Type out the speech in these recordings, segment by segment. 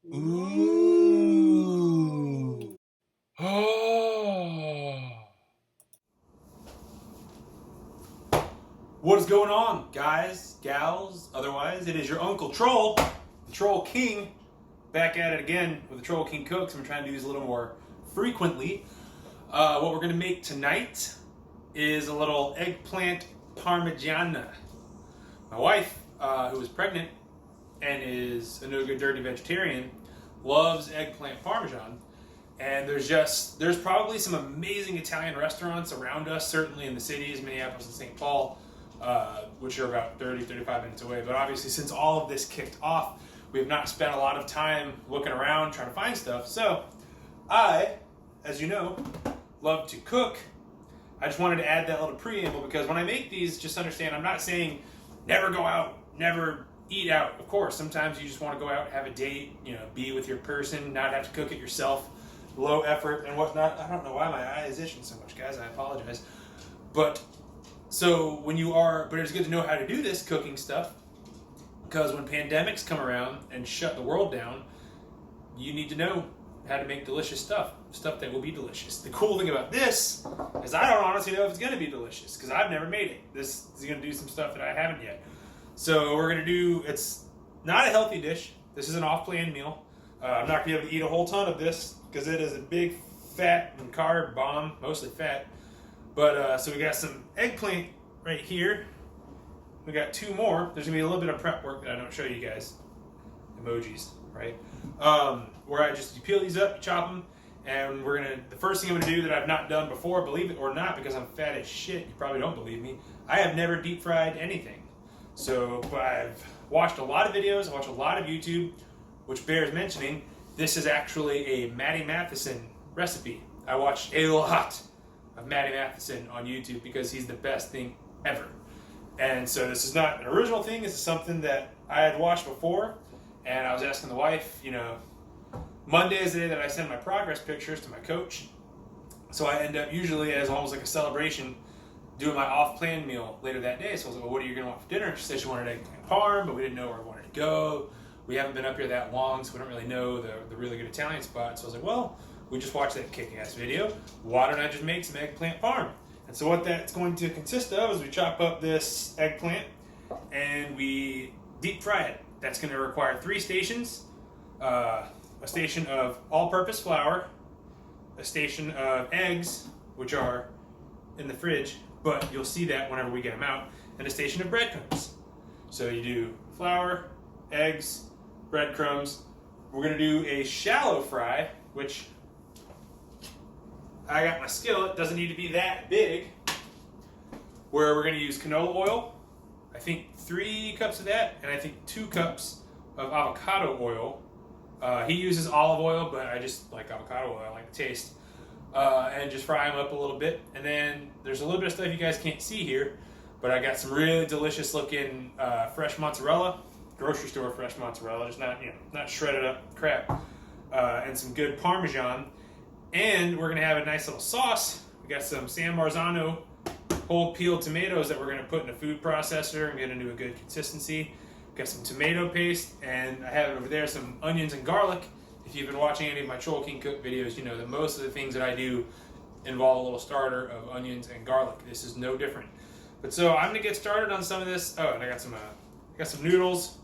Ooh. Oh. What is going on, guys, gals, otherwise? It is your Uncle Troll, the Troll King, back at it again with the Troll King Cooks. I'm trying to do these a little more frequently. What we're going to make tonight is a little eggplant parmigiana. My wife, who is pregnant and is a no good dirty vegetarian, loves eggplant parmesan. And there's probably some amazing Italian restaurants around us, certainly in the cities, Minneapolis and St. Paul, which are about 35 minutes away. But obviously, since all of this kicked off, we have not spent a lot of time looking around trying to find stuff. So I, as you know, love to cook. I just wanted to add that little preamble because when I make these, just understand, I'm not saying never go out, never eat out. Of course, sometimes you just want to go out, have a date, be with your person, not have to cook it yourself, low effort and whatnot. I don't know why my eye is itching so much, guys. I apologize. But it's good to know how to do this cooking stuff, because when pandemics come around and shut the world down, you need to know how to make delicious stuff that will be delicious. The cool thing about this is I don't honestly know if it's going to be delicious because I've never made it. This is going to do some stuff that I haven't yet. So we're going to do, it's not a healthy dish. This is an off-plan meal. I'm not going to be able to eat a whole ton of this because it is a big fat and carb bomb, mostly fat. But so we got some eggplant right here. We got two more. There's going to be a little bit of prep work that I don't show you guys. Emojis, right? Where you peel these up, you chop them, and the first thing I'm going to do that I've not done before, believe it or not, because I'm fat as shit, you probably don't believe me, I have never deep fried anything. So I've watched a lot of videos, I watched a lot of YouTube, which bears mentioning, this is actually a Matty Matheson recipe. I watched a lot of Matty Matheson on YouTube because he's the best thing ever. And so this is not an original thing, this is something that I had watched before, and I was asking the wife, Monday is the day that I send my progress pictures to my coach. So I end up usually, as almost like a celebration, doing my off-plan meal later that day. So I was like, well, what are you going to want for dinner? She said she wanted eggplant parm, but we didn't know where we wanted to go. We haven't been up here that long, so we don't really know the really good Italian spot. So I was like, well, we just watched that kick-ass video. Why don't I just make some eggplant parm? And so what that's going to consist of is we chop up this eggplant and we deep fry it. That's going to require 3 stations. A station of all-purpose flour, a station of eggs, which are in the fridge, but you'll see that whenever we get them out, and a station of breadcrumbs. So you do flour, eggs, breadcrumbs. We're going to do a shallow fry, which I got my skillet, doesn't need to be that big, where we're going to use canola oil, I think 3 cups of that, and I think 2 cups of avocado oil. He uses olive oil, but I just like avocado oil. I like the taste. And just fry them up a little bit. And then there's a little bit of stuff you guys can't see here, but I got some really delicious looking fresh mozzarella, grocery store fresh mozzarella, just not shredded up crap, and some good Parmesan. And we're gonna have a nice little sauce. We got some San Marzano whole peeled tomatoes that we're gonna put in a food processor and get into a good consistency. Got some tomato paste, and I have over there some onions and garlic. If you've been watching any of my Troll King Cook videos, you know that most of the things that I do involve a little starter of onions and garlic. This is no different. But so I'm gonna get started on some of this. Oh, and I got some noodles.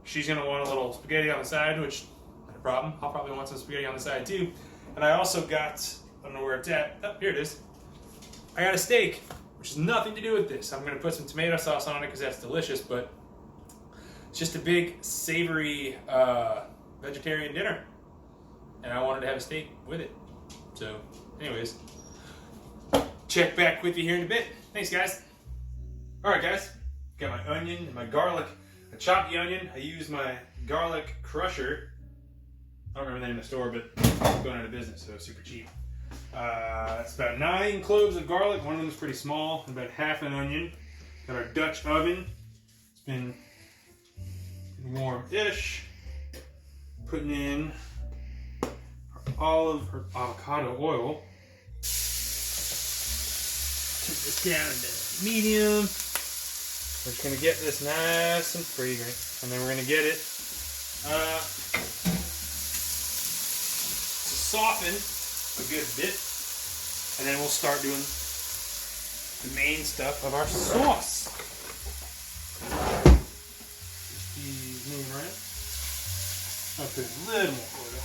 She's gonna want a little spaghetti on the side, which not a problem. I'll probably want some spaghetti on the side too. And I also got, I don't know where it's at. Oh, here it is. I got a steak, which has nothing to do with this. I'm gonna put some tomato sauce on it because that's delicious, but it's just a big, savory vegetarian dinner. And I wanted to have a steak with it. So, anyways, check back with you here in a bit. Thanks, guys. All right, guys. Got my onion and my garlic. I chopped the onion. I used my garlic crusher. I don't remember the name of the store, but it's going out of business, so it's super cheap. It's about 9 cloves of garlic. One of them is pretty small. About half an onion. Got our Dutch oven. It's been warm-ish. Putting in our avocado oil. Turn this down to medium. We're just going to get this nice and fragrant. And then we're going to get it soften a good bit, and then we'll start doing the main stuff of our sauce. Just moving around. I'll put a little more oil.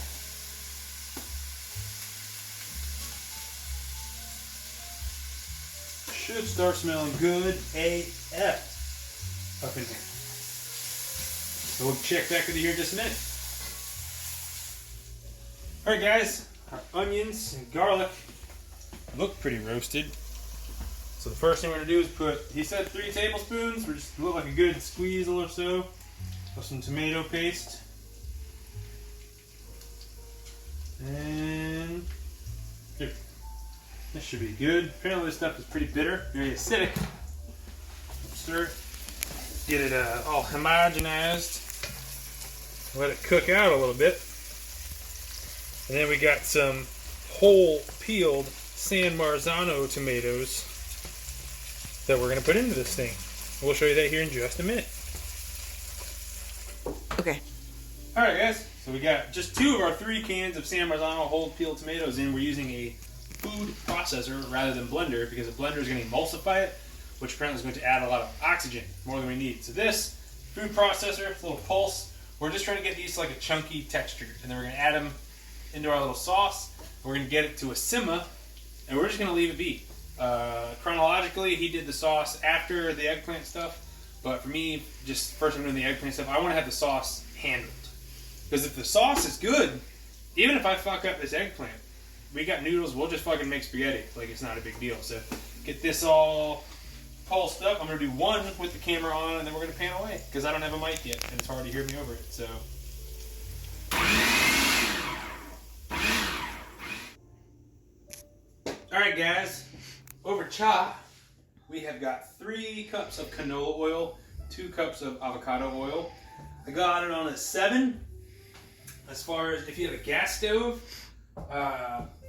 Should start smelling good AF up in here. So we'll check back with you here in just a minute. Alright guys, our onions and garlic look pretty roasted. So the first thing we're going to do is put, he said 3 tablespoons, we're just look like a good squeeze or so of some tomato paste. And here. This should be good. Apparently this stuff is pretty bitter, very acidic. Stir it, get it all homogenized. Let it cook out a little bit. And then we got some whole peeled San Marzano tomatoes that we're going to put into this thing. We'll show you that here in just a minute. Okay. Alright guys, so we got just 2 of our 3 cans of San Marzano whole peeled tomatoes in. We're using a food processor rather than blender because a blender is going to emulsify it, which apparently is going to add a lot of oxygen, more than we need. So this food processor, a little pulse, we're just trying to get these to like a chunky texture, and then we're going to add them into our little sauce. We're going to get it to a simmer, and we're just going to leave it be. Chronologically, he did the sauce after the eggplant stuff, but for me, just first I'm doing the eggplant stuff, I want to have the sauce handled. Because if the sauce is good, even if I fuck up this eggplant, we got noodles, we'll just fucking make spaghetti. Like, it's not a big deal. So get this all pulsed up. I'm going to do 1 with the camera on, and then we're going to pan away, because I don't have a mic yet, and it's hard to hear me over it. So alright guys, over chop, we have got 3 cups of canola oil, 2 cups of avocado oil. I got it on a 7. As far as if you have a gas stove,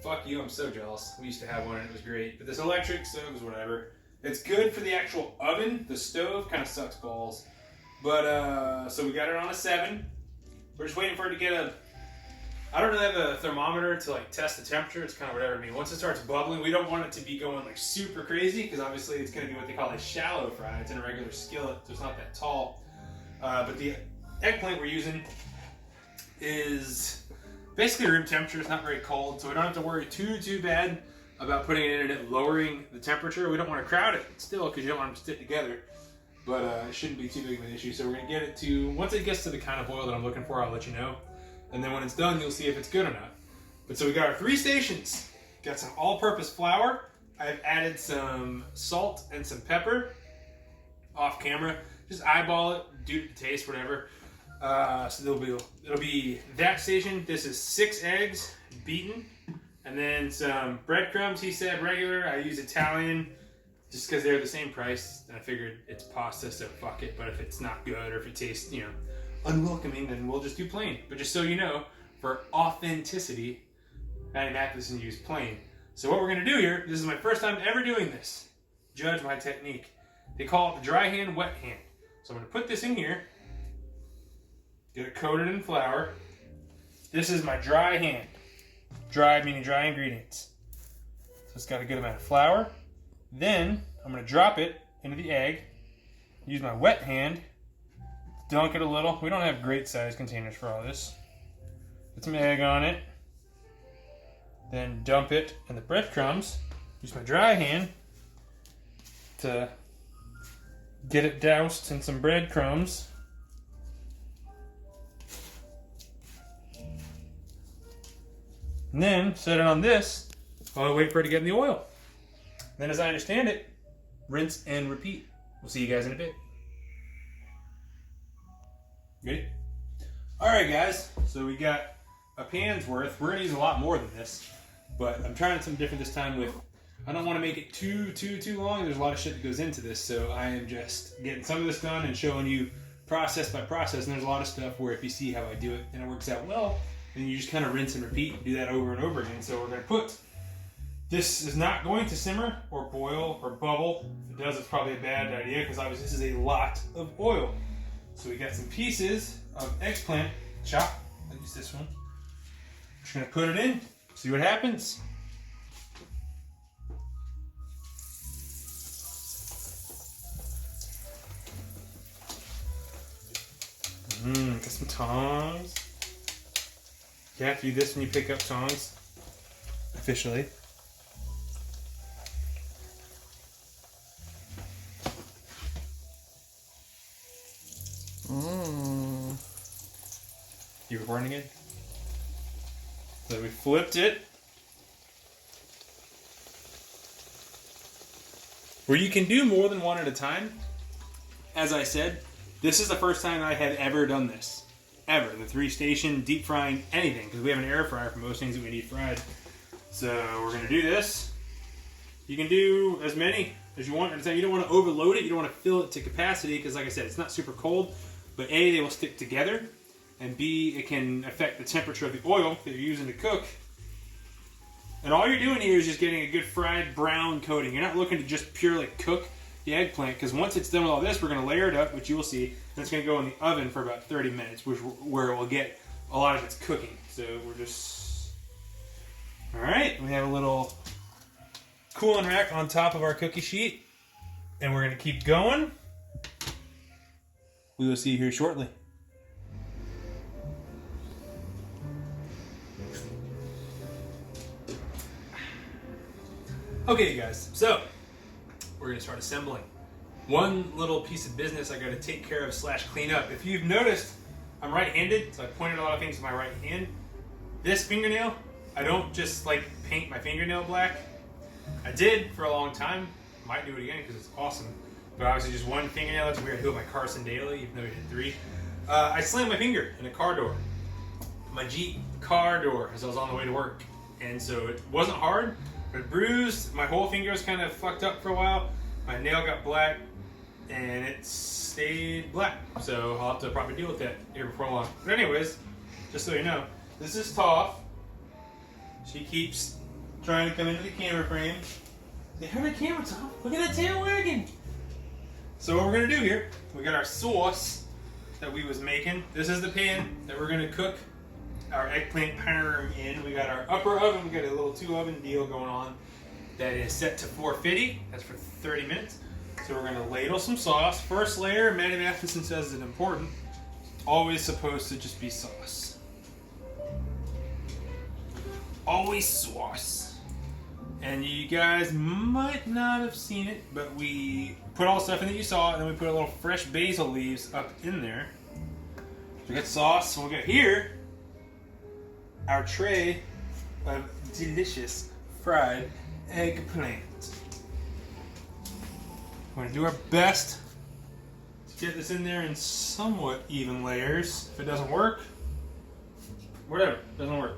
fuck you, I'm so jealous. We used to have one and it was great. But this electric stove is whatever. It's good for the actual oven. The stove kind of sucks balls. But, so we got it on a 7. We're just waiting for it to get a... I don't really have a thermometer to like test the temperature. It's kind of whatever. I mean, once it starts bubbling, we don't want it to be going like super crazy because obviously it's going to be what they call a shallow fry. It's in a regular skillet, so it's not that tall. But the eggplant we're using is basically room temperature. It's not very cold, so we don't have to worry too bad about putting it in and it lowering the temperature. We don't want to crowd it still because you don't want them to stick together. But it shouldn't be too big of an issue. So we're going to get it to, once it gets to the kind of oil that I'm looking for, I'll let you know. And then when it's done, you'll see if it's good or not. But so we got our 3 stations. Got some all-purpose flour. I've added some salt and some pepper off camera. Just eyeball it, do it to taste, whatever. So it'll be that station. This is 6 eggs beaten. And then some breadcrumbs, he said regular. I use Italian just because they're the same price. And I figured it's pasta, so fuck it. But if it's not good or if it tastes, unwelcoming, then we'll just do plain. But just so you know, for authenticity, Matty Matheson used plain. So what we're going to do here, this is my first time ever doing this. Judge my technique. They call it the dry hand, wet hand. So I'm going to put this in here, get it coated in flour. This is my dry hand. Dry meaning dry ingredients. So it's got a good amount of flour. Then I'm going to drop it into the egg. Use my wet hand. Dunk it a little. We don't have great sized containers for all this. Put some egg on it. Then dump it in the breadcrumbs. Use my dry hand to get it doused in some breadcrumbs. And then set it on this while I wait for it to get in the oil. Then as I understand it, rinse and repeat. We'll see you guys in a bit. Ready? Alright guys, so we got a pan's worth. We're going to use a lot more than this, but I'm trying something different this time with, I don't want to make it too long. There's a lot of shit that goes into this, so I am just getting some of this done and showing you process by process, and there's a lot of stuff where if you see how I do it and it works out well, then you just kind of rinse and repeat and do that over and over again. So we're going to put, this is not going to simmer or boil or bubble. If it does, it's probably a bad idea because obviously this is a lot of oil. So we got some pieces of eggplant chop. I'll use this one. Just gonna put it in. See what happens. Get some tongs. You have to do this when you pick up tongs. Officially. You recording again? So we flipped it. Where you can do more than one at a time. As I said, this is the first time I had ever done this. Ever. The 3-station, deep frying, anything. Because we have an air fryer for most things that we need fried. So we're going to do this. You can do as many as you want at a time. You don't want to overload it. You don't want to fill it to capacity. Because like I said, it's not super cold. But A, they will stick together. And B, it can affect the temperature of the oil that you're using to cook. And all you're doing here is just getting a good fried brown coating. You're not looking to just purely cook the eggplant, because once it's done with all this, we're going to layer it up, which you will see, and it's going to go in the oven for about 30 minutes, where it will get a lot of its cooking. So we're just... Alright, we have a little cooling rack on top of our cookie sheet, and we're going to keep going. We will see you here shortly. Okay, you guys, so we're going to start assembling. One little piece of business I got to take care of / clean up. If you've noticed, I'm right-handed, so I pointed a lot of things with my right hand. This fingernail, I don't just like paint my fingernail black. I did for a long time. Might do it again because it's awesome. But obviously just one fingernail, that's weird. I do it with my Carson daily, even though I did 3. I slammed my finger in a car door. My Jeep car door as I was on the way to work. And so it wasn't hard. But bruised, my whole finger was kind of fucked up for a while. My nail got black, and it stayed black. So I'll have to probably deal with that here before long. But anyways, just so you know, this is Toph. She keeps trying to come into the camera frame. Say, "Hurry the camera, Toph. Look at that tail wagging." So what we're gonna do here, we got our sauce that we was making. This is the pan that we're gonna cook our eggplant parm in. We got our upper oven. We got a little 2-oven deal going on that is set to 450. That's for 30 minutes. So we're going to ladle some sauce. First layer, Maddie Matheson says is important. Always supposed to just be sauce. Always sauce. And you guys might not have seen it, but we put all the stuff in that you saw, and then we put a little fresh basil leaves up in there. We got sauce, and we'll get here our tray of delicious fried eggplant. We're going to do our best to get this in there in somewhat even layers. If it doesn't work, whatever, it doesn't work.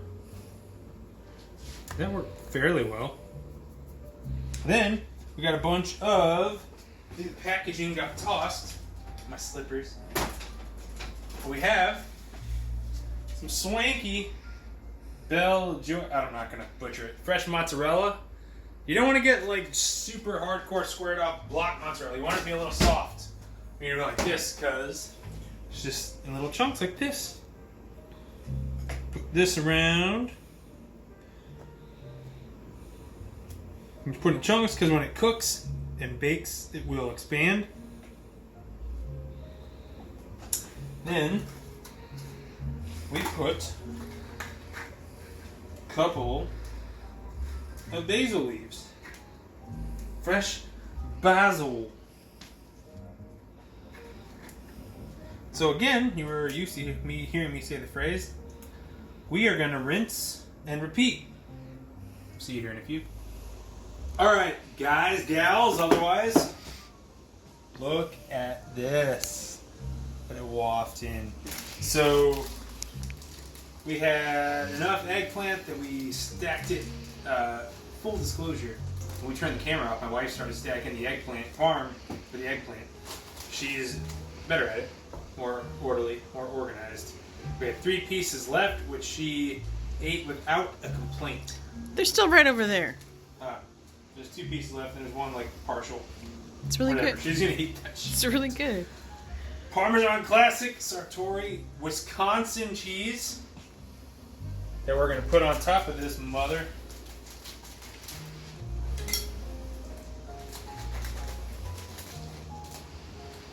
That worked fairly well. Then we got a bunch of the packaging got tossed. My slippers. We have some swanky I'm not gonna butcher it. Fresh mozzarella. You don't want to get like super hardcore squared off block mozzarella. You want it to be a little soft. You know, like this, because it's just in little chunks like this. Put this around. You put it in chunks because when it cooks and bakes, it will expand. Then we put couple of basil leaves. Fresh basil. So again, you were used to hearing me say the phrase, we are going to rinse and repeat. See you here in a few. Alright, guys, gals, otherwise, look at this. Let it waft in. So we had enough eggplant that we stacked it. Full disclosure, when we turned the camera off, my wife started stacking the eggplant parm for the eggplant. She's better at it, more orderly, more organized. We had 3 pieces left, which she ate without a complaint. They're still right over there. There's 2 pieces left, and there's one like partial. It's really Whatever. good. She's gonna eat that shit. It's really good. Parmesan Classic Sartori Wisconsin cheese. that we're going to put on top of this mother.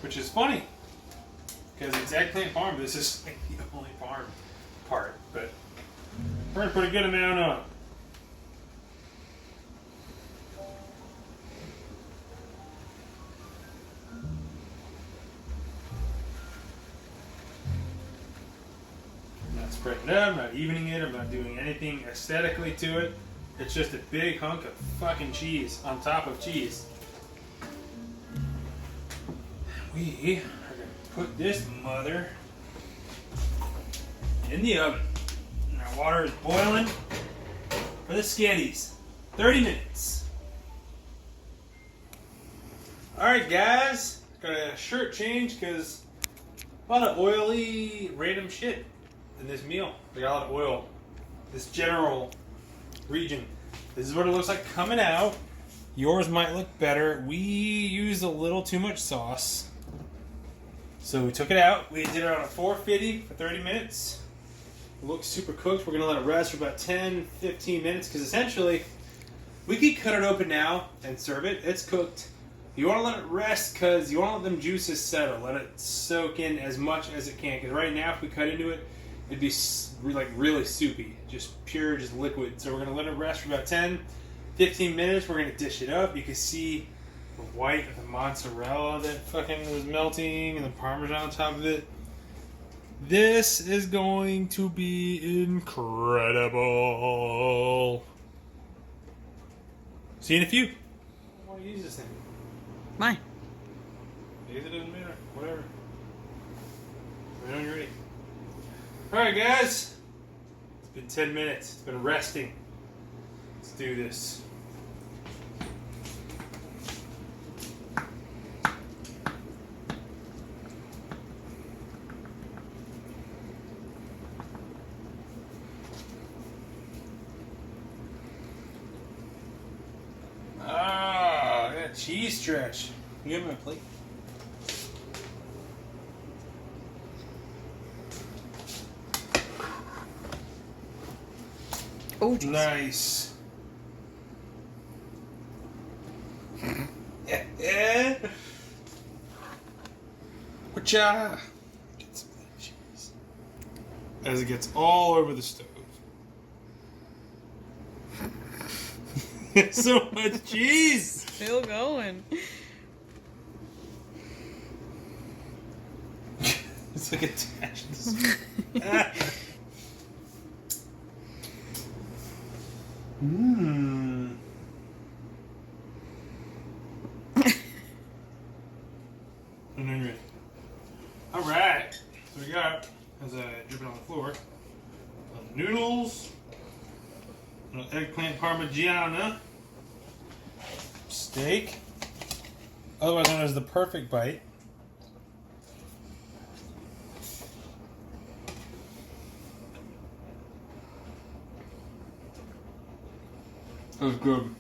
Which is funny, because it's eggplant parm. This is like the only parm part, but we're going to put a good amount on. I'm not spreading it up, I'm not evening it, I'm not doing anything aesthetically to it. It's just a big hunk of fucking cheese on top of cheese. We are going to put this mother in the oven. And our water is boiling for the sketties. 30 minutes. Alright guys, got a shirt change because a lot of oily random shit in this meal. We got a lot of oil. This general region. This is what it looks like coming out. Yours might look better. We used a little too much sauce. So we took it out. We did it on a 450 for 30 minutes. It looks super cooked. We're going to let it rest for about 10-15 minutes because essentially we could cut it open now and serve it. It's cooked. You want to let it rest because you want to let them juices settle. Let it soak in as much as it can because right now if we cut into it, it'd be like really soupy. Just pure, just liquid. So we're going to let it rest for about 10-15 minutes. We're going to dish it up. You can see the white of the mozzarella that fucking was melting and the parmesan on top of it. This is going to be incredible. See you in a few. I want to use this thing. Mine. Use it, doesn't matter. Whatever. When you're ready. Alright guys. It's been 10 minutes. It's been resting. Let's do this. Cheese stretch. You give me a plate. Oh, geez. Nice. Yeah. Wacha. Get some of that cheese. As it gets all over the stove. So much cheese. Still going. It's like attached. Mmm. And then you're ready. Alright. So we got, as I drip it on the floor, noodles, eggplant parmigiana, steak, otherwise known as the perfect bite. That's good.